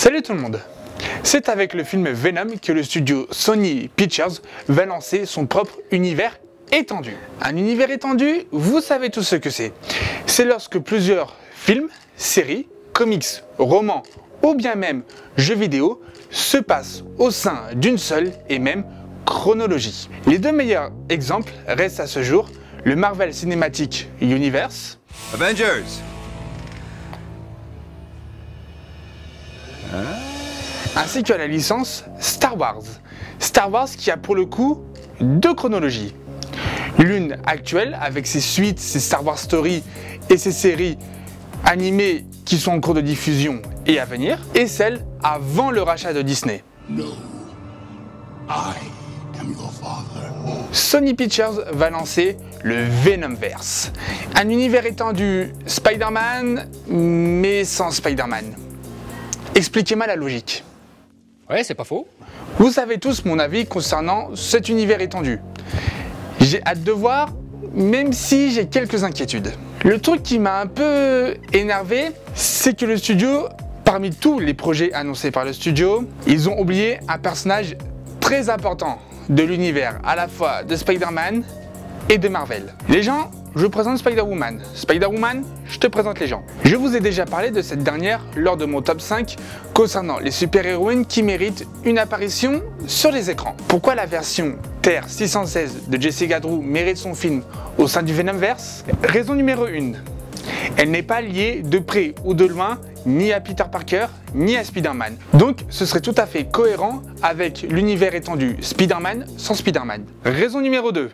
Salut tout le monde! C'est avec le film Venom que le studio Sony Pictures va lancer son propre univers étendu. Un univers étendu, vous savez tous ce que c'est. C'est lorsque plusieurs films, séries, comics, romans ou bien même jeux vidéo se passent au sein d'une seule et même chronologie. Les deux meilleurs exemples restent à ce jour le Marvel Cinematic Universe Avengers. ainsi que la licence Star Wars. Star Wars qui a pour le coup deux chronologies. L'une actuelle avec ses suites, ses Star Wars Story et ses séries animées qui sont en cours de diffusion et à venir, et celle avant le rachat de Disney. No, I am your father. Sony Pictures va lancer le Venomverse, un univers étendu Spider-Man, mais sans Spider-Man. Expliquez-moi la logique. Ouais, c'est pas faux. Vous savez tous mon avis concernant cet univers étendu. J'ai hâte de voir, même si j'ai quelques inquiétudes. Le truc qui m'a un peu énervé, c'est que le studio, parmi tous les projets annoncés par le studio, ils ont oublié un personnage très important de l'univers, à la fois de Spider-Man et de Marvel. Les gens, je vous présente Spider-Woman. Spider-Woman, je te présente les gens. Je vous ai déjà parlé de cette dernière lors de mon top 5 concernant les super-héroïnes qui méritent une apparition sur les écrans. Pourquoi la version Terre 616 de Jessica Drew mérite son film au sein du Venomverse? Raison numéro 1. Elle n'est pas liée de près ou de loin ni à Peter Parker ni à Spider-Man. Donc ce serait tout à fait cohérent avec l'univers étendu Spider-Man sans Spider-Man. Raison numéro 2.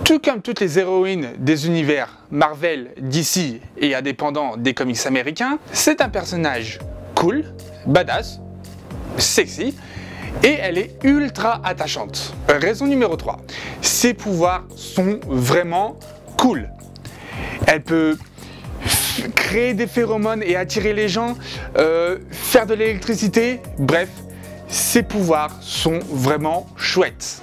Tout comme toutes les héroïnes des univers Marvel, DC et indépendants des comics américains, c'est un personnage cool, badass, sexy et elle est ultra attachante. Raison numéro 3. Ses pouvoirs sont vraiment cool. Elle peut créer des phéromones et attirer les gens, faire de l'électricité, bref, ses pouvoirs sont vraiment chouettes.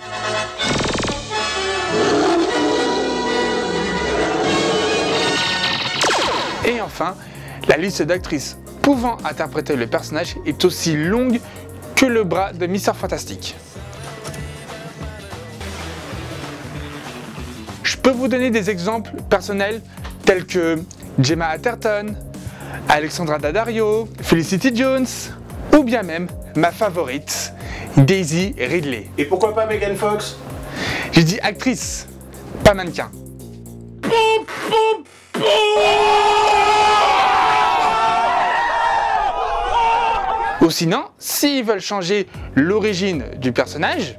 Et enfin, la liste d'actrices pouvant interpréter le personnage est aussi longue que le bras de Mr. Fantastic. Je peux vous donner des exemples personnels tels que Gemma Arterton, Alexandra Daddario, Felicity Jones ou bien même ma favorite, Daisy Ridley. Et pourquoi pas Megan Fox? J'ai dit actrice, pas mannequin. Ou sinon, s'ils veulent changer l'origine du personnage,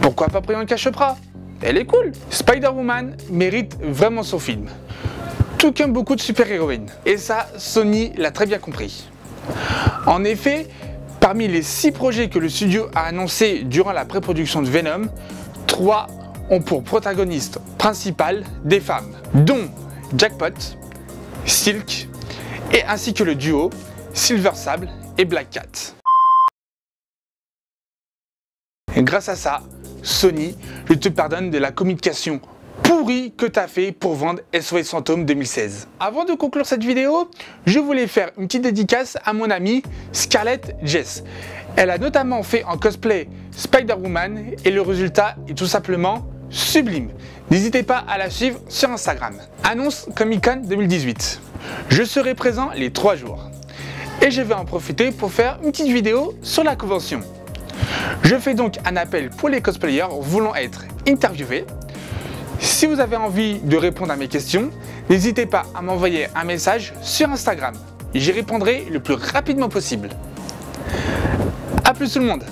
pourquoi pas Priyanka Chopra? Elle est cool. Spider-Woman mérite vraiment son film, tout comme beaucoup de super-héroïnes. Et ça, Sony l'a très bien compris. En effet, parmi les 6 projets que le studio a annoncés durant la pré-production de Venom, 3 ont pour protagoniste principal des femmes, dont Jackpot, Silk, et ainsi que le duo Silver Sable et Black Cat. Et grâce à ça, Sony, je te pardonne de la communication pourrie que tu as fait pour vendre SOS Fantôme 2016. Avant de conclure cette vidéo, je voulais faire une petite dédicace à mon amie Scarlett Jess. Elle a notamment fait en cosplay Spider-Woman et le résultat est tout simplement sublime. N'hésitez pas à la suivre sur Instagram. Annonce Comic-Con 2018. Je serai présent les 3 jours. Et je vais en profiter pour faire une petite vidéo sur la convention. Je fais donc un appel pour les cosplayers voulant être interviewés. Si vous avez envie de répondre à mes questions, n'hésitez pas à m'envoyer un message sur Instagram. J'y répondrai le plus rapidement possible. A plus tout le monde!